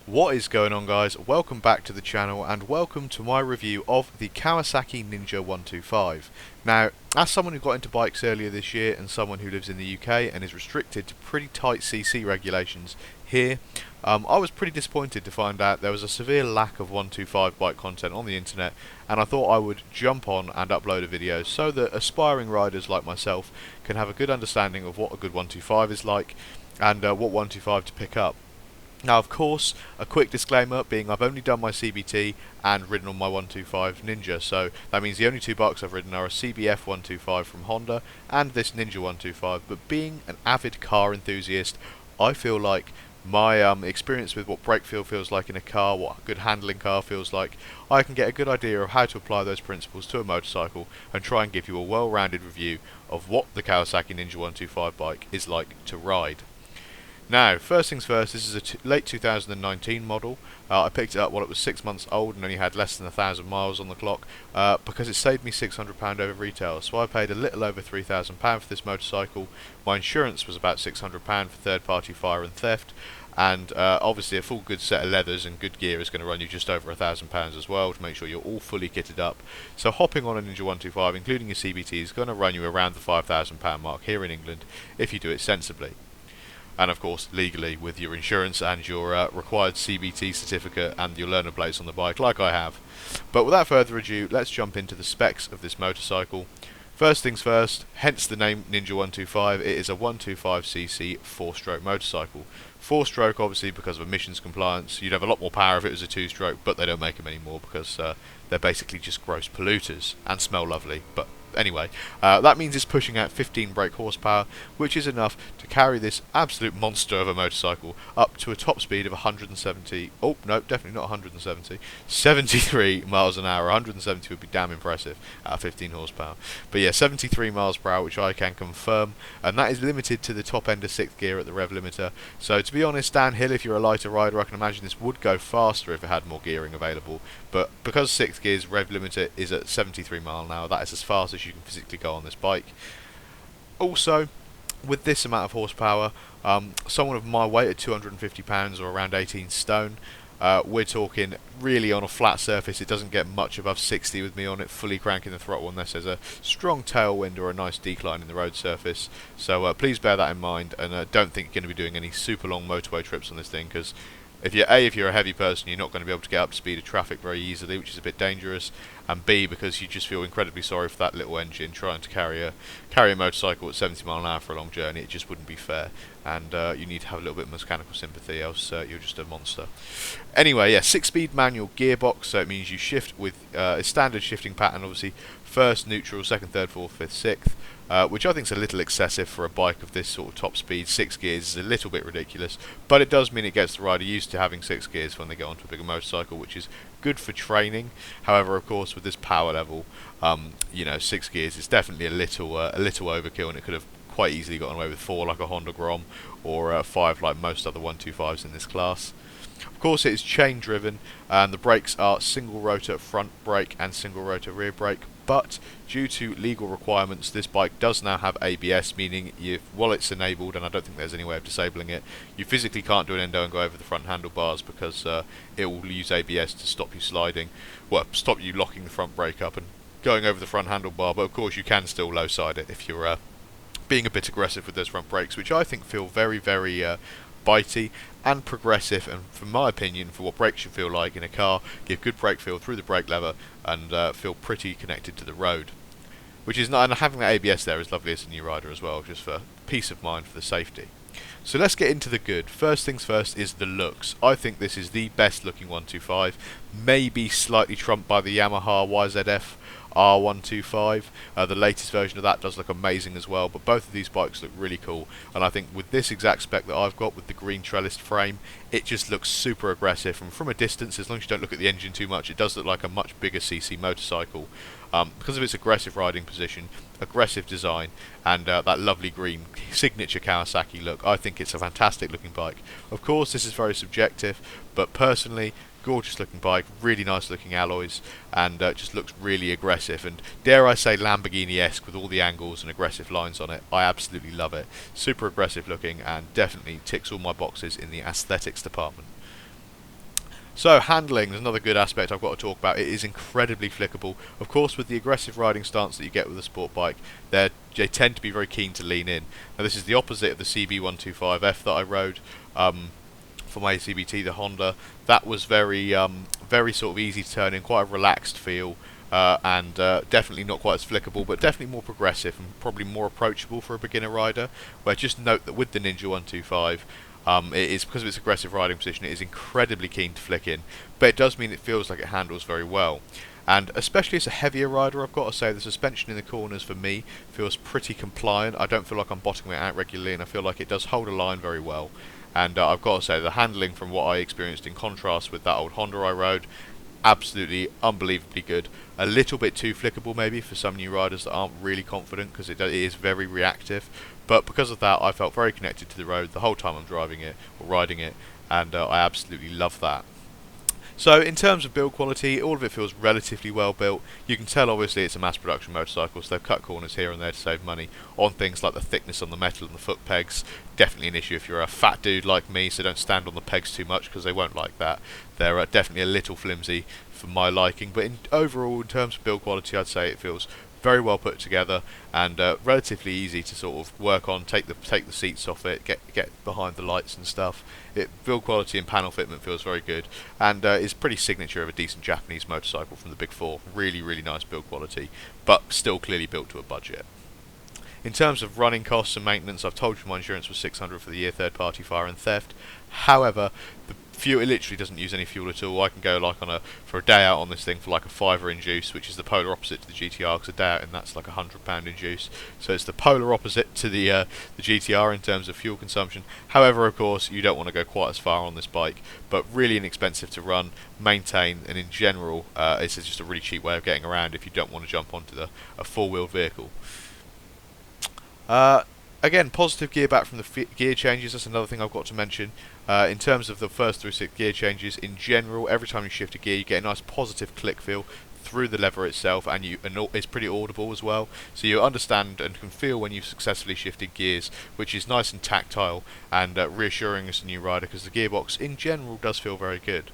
What is going on, guys? Welcome back to the channel and welcome to my review of the Kawasaki Ninja 125. Now, as someone who got into bikes earlier this year and someone who lives in the UK and is restricted to pretty tight CC regulations here, I was pretty disappointed to find out there was a severe lack of 125 bike content on the internet, and I thought I would jump on and upload a video so that aspiring riders like myself can have a good understanding of what a good 125 is like and what 125 to pick up. Now, of course, a quick disclaimer being I've only done my CBT and ridden on my 125 Ninja, so that means the only two bikes I've ridden are a CBF 125 from Honda and this Ninja 125, but being an avid car enthusiast, I feel like my experience with what brake feel feels like in a car, what a good handling car feels like, I can get a good idea of how to apply those principles to a motorcycle and try and give you a well-rounded review of what the Kawasaki Ninja 125 bike is like to ride. Now, first things first, this is a late 2019 model. I picked it up while it was 6 months old and only had less than 1,000 miles on the clock because it saved me £600 over retail. So I paid a little over £3,000 for this motorcycle. My insurance was about £600 for third-party fire and theft. And obviously a full good set of leathers and good gear is going to run you just over £1,000 as well to make sure you're all fully kitted up. So hopping on a Ninja 125, including your CBT, is going to run you around the £5,000 mark here in England if you do it sensibly. And of course legally with your insurance and your required CBT certificate and your learner plates on the bike like I have. But without further ado, let's jump into the specs of this motorcycle. First things first, hence the name Ninja 125, it is a 125cc 4-stroke motorcycle. 4-stroke obviously because of emissions compliance. You'd have a lot more power if it was a 2-stroke, but they don't make them anymore because they're basically just gross polluters and smell lovely. But anyway, that means it's pushing out 15 brake horsepower, which is enough to carry this absolute monster of a motorcycle up to a top speed of 170, oh no, definitely not 170, 73 miles an hour. 170 would be damn impressive at 15 horsepower. But yeah, 73 miles per hour, which I can confirm, and that is limited to the top end of 6th gear at the rev limiter. So to be honest, downhill, if you're a lighter rider, I can imagine this would go faster if it had more gearing available, but because 6th gear's rev limiter is at 73 miles an hour, that is as fast as you can physically go on this bike. Also, with this amount of horsepower, someone of my weight at 250 pounds or around 18 stone, we're talking really on a flat surface, it doesn't get much above 60 with me on it, fully cranking the throttle unless there's a strong tailwind or a nice decline in the road surface. So please bear that in mind, and don't think you're going to be doing any super long motorway trips on this thing, because if you're a heavy person, you're not going to be able to get up to speed of traffic very easily, which is a bit dangerous, and B, because you just feel incredibly sorry for that little engine trying to carry a motorcycle at 70 miles an hour for a long journey. It just wouldn't be fair, and you need to have a little bit of mechanical sympathy, else you're just a monster. Anyway, yeah, 6-speed manual gearbox, so it means you shift with a standard shifting pattern, obviously first, neutral, second, third, fourth, fifth, sixth. Which I think is a little excessive for a bike of this sort of top speed. 6 gears is a little bit ridiculous, but it does mean it gets the rider used to having 6 gears when they get onto a bigger motorcycle, which is good for training. However, of course, with this power level, 6 gears is definitely a little overkill, and it could have quite easily gotten away with 4 like a Honda Grom, or 5 like most other 125s in this class. Of course, it is chain driven, and the brakes are single rotor front brake and single rotor rear brake, but due to legal requirements, this bike does now have ABS, meaning while it's enabled, and I don't think there's any way of disabling it, you physically can't do an endo and go over the front handlebars because it will use ABS to stop you sliding, well, stop you locking the front brake up and going over the front handlebar, but of course you can still low side it if you're being a bit aggressive with those front brakes, which I think feel very, very bitey and progressive, and from my opinion, for what brakes should feel like in a car, give good brake feel through the brake lever and feel pretty connected to the road. Which is not, and having that ABS there is lovely as a new rider as well, just for peace of mind for the safety. So let's get into the good. First things first is the looks. I think this is the best looking 125, maybe slightly trumped by the Yamaha YZF R125. The latest version of that does look amazing as well, but both of these bikes look really cool, and I think with this exact spec that I've got with the green trellised frame, it just looks super aggressive, and from a distance, as long as you don't look at the engine too much, it does look like a much bigger CC motorcycle. Because of its aggressive riding position, aggressive design, and that lovely green signature Kawasaki look, I think it's a fantastic looking bike. Of course, this is very subjective, but personally, gorgeous looking bike, really nice looking alloys, and just looks really aggressive, and dare I say Lamborghini-esque with all the angles and aggressive lines on it. I absolutely love it. Super aggressive looking, and definitely ticks all my boxes in the aesthetics department. So handling is another good aspect I've got to talk about. It is incredibly flickable. Of course, with the aggressive riding stance that you get with a sport bike, they tend to be very keen to lean in. Now this is the opposite of the CB125F that I rode for my CBT, the Honda. That was very sort of easy to turn in, quite a relaxed feel, and definitely not quite as flickable, but definitely more progressive and probably more approachable for a beginner rider. Where just note that with the Ninja 125, it is, because of its aggressive riding position, it is incredibly keen to flick in, but it does mean it feels like it handles very well. And especially as a heavier rider, I've got to say the suspension in the corners for me feels pretty compliant. I don't feel like I'm bottoming it out regularly, and I feel like it does hold a line very well. And I've got to say the handling, from what I experienced in contrast with that old Honda I rode, absolutely unbelievably good. A little bit too flickable maybe for some new riders that aren't really confident, because it is very reactive, but because of that I felt very connected to the road the whole time I'm driving it or riding it, and I absolutely love that. So in terms of build quality, all of it feels relatively well built. You can tell obviously it's a mass production motorcycle, so they've cut corners here and there to save money on things like the thickness on the metal and the foot pegs. Definitely an issue if you're a fat dude like me, so don't stand on the pegs too much because they won't like that. They're definitely a little flimsy for my liking, but overall in terms of build quality I'd say it feels very well put together, and relatively easy to sort of work on. Take the seats off it, get behind the lights and stuff. Build quality and panel fitment feels very good, and is pretty signature of a decent Japanese motorcycle from the Big Four. Really nice build quality, but still clearly built to a budget. In terms of running costs and maintenance, I've told you my insurance was $600 for the year, third party fire and theft. However, the fuel, it literally doesn't use any fuel at all. I can go like for a day out on this thing for like a fiver in juice, which is the polar opposite to the GTR, because a day out in that's like £100 in juice. So it's the polar opposite to the GTR in terms of fuel consumption. However, of course, you don't want to go quite as far on this bike, but really inexpensive to run, maintain, and in general, it's just a really cheap way of getting around if you don't want to jump onto a four-wheel vehicle. Again, positive gear back from the gear changes. That's another thing I've got to mention. In terms of the first through six gear changes, in general, every time you shift a gear, you get a nice positive click feel through the lever itself, and it's pretty audible as well. So you understand and can feel when you've successfully shifted gears, which is nice and tactile and reassuring as a new rider, because the gearbox in general does feel very good.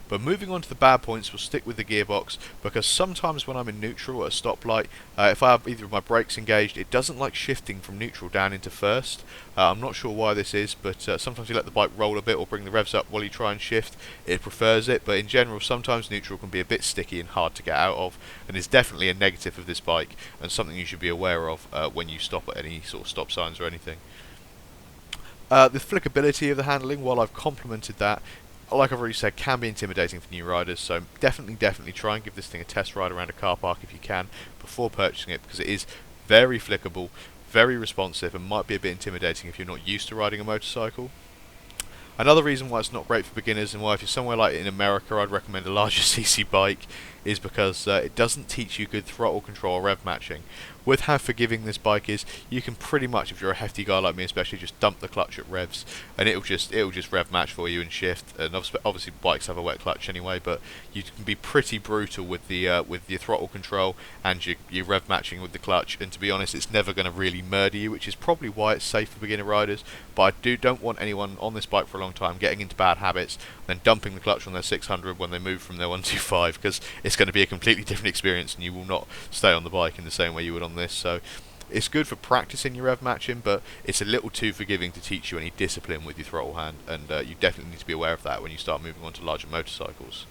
But moving on to the bad points, we'll stick with the gearbox, because sometimes when I'm in neutral at a stoplight, if I have either of my brakes engaged, it doesn't like shifting from neutral down into first. I'm not sure why this is, but sometimes you let the bike roll a bit or bring the revs up while you try and shift, it prefers it, but in general sometimes neutral can be a bit sticky and hard to get out of, and is definitely a negative of this bike, and something you should be aware of when you stop at any sort of stop signs or anything. The flickability of the handling, while I've complimented that, like I've already said, can be intimidating for new riders, so definitely try and give this thing a test ride around a car park if you can before purchasing it, because it is very flickable, very responsive, and might be a bit intimidating if you're not used to riding a motorcycle. Another reason why it's not great for beginners, and why if you're somewhere like in America I'd recommend a larger CC bike, is because it doesn't teach you good throttle control or rev matching. With how forgiving this bike is, you can pretty much, if you're a hefty guy like me especially, just dump the clutch at revs, and it'll just rev match for you and shift. And obviously bikes have a wet clutch anyway, but you can be pretty brutal with your throttle control and your rev matching with the clutch. And to be honest, it's never going to really murder you, which is probably why it's safe for beginner riders. But I don't want anyone on this bike for a long time getting into bad habits, then dumping the clutch on their 600 when they move from their 125, because it's going to be a completely different experience, and you will not stay on the bike in the same way you would on this. So it's good for practicing your rev matching, but it's a little too forgiving to teach you any discipline with your throttle hand, and you definitely need to be aware of that when you start moving on to larger motorcycles.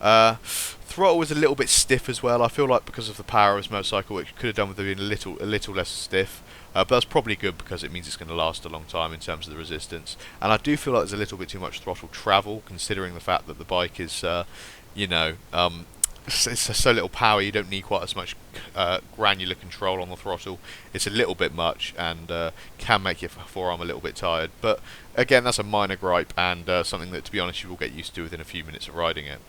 Throttle was a little bit stiff as well. I feel like because of the power of this motorcycle, it could have done with being a little less stiff. But that's probably good, because it means it's going to last a long time in terms of the resistance. And I do feel like there's a little bit too much throttle travel, considering the fact that the bike is, it's so little power. You don't need quite as much granular control on the throttle. It's a little bit much, and can make your forearm a little bit tired. But again, that's a minor gripe, and something that, to be honest, you will get used to within a few minutes of riding it.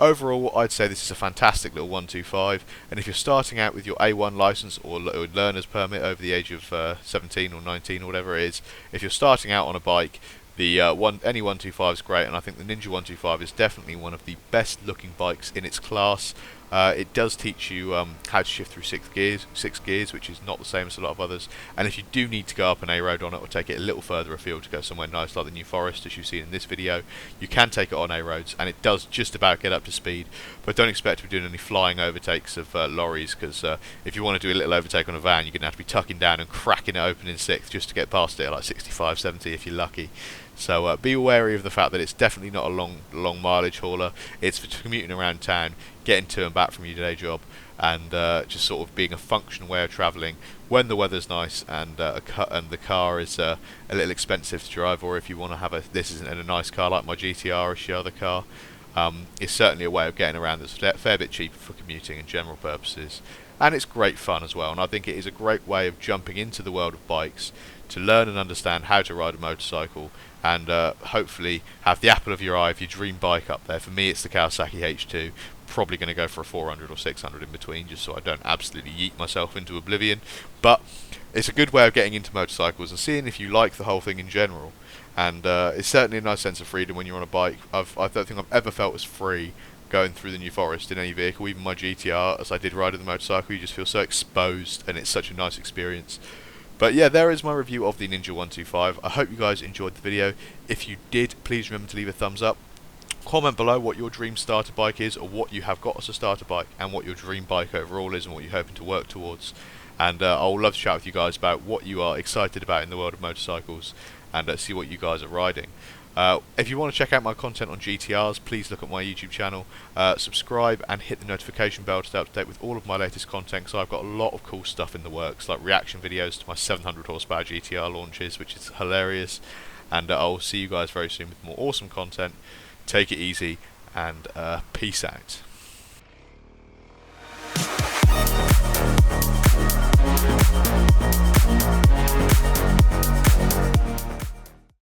Overall, I'd say this is a fantastic little 125, and if you're starting out with your A1 license or learner's permit over the age of 17 or 19 or whatever it is, if you're starting out on a bike, The any 125 is great, and I think the Ninja 125 is definitely one of the best looking bikes in its class. It does teach you how to shift through six gears, which is not the same as a lot of others. And if you do need to go up an A road on it, or take it a little further afield to go somewhere nice like the New Forest, as you've seen in this video, you can take it on A roads, and it does just about get up to speed. But don't expect to be doing any flying overtakes of lorries, because if you want to do a little overtake on a van, you're going to have to be tucking down and cracking it open in sixth just to get past it at like 65, 70 if you're lucky. So be wary of the fact that it's definitely not a long mileage hauler. It's for commuting around town, getting to and back from your day job, and just sort of being a functional way of travelling when the weather's nice and the car is a little expensive to drive, or if you want to have this isn't a nice car like my GTR or the other car. It's certainly a way of getting around that's a fair bit cheaper for commuting and general purposes. And it's great fun as well, and I think it is a great way of jumping into the world of bikes to learn and understand how to ride a motorcycle, and hopefully have the apple of your eye of your dream bike up there. For me, it's the Kawasaki H2. Probably going to go for a 400 or 600 in between, just so I don't absolutely yeet myself into oblivion. But it's a good way of getting into motorcycles and seeing if you like the whole thing in general. And it's certainly a nice sense of freedom when you're on a bike. I don't think I've ever felt as free going through the New Forest in any vehicle, even my GTR, as I did riding the motorcycle. You just feel so exposed, and it's such a nice experience. But yeah, there is my review of the Ninja 125. I hope you guys enjoyed the video. If you did, please remember to leave a thumbs up. Comment below what your dream starter bike is, or what you have got as a starter bike, and what your dream bike overall is, and what you're hoping to work towards. And I would love to chat with you guys about what you are excited about in the world of motorcycles, and see what you guys are riding. If you want to check out my content on GTRs, please look at my YouTube channel, subscribe and hit the notification bell to stay up to date with all of my latest content, so I've got a lot of cool stuff in the works, like reaction videos to my 700 horsepower GTR launches, which is hilarious. And I'll see you guys very soon with more awesome content. Take it easy, and peace out.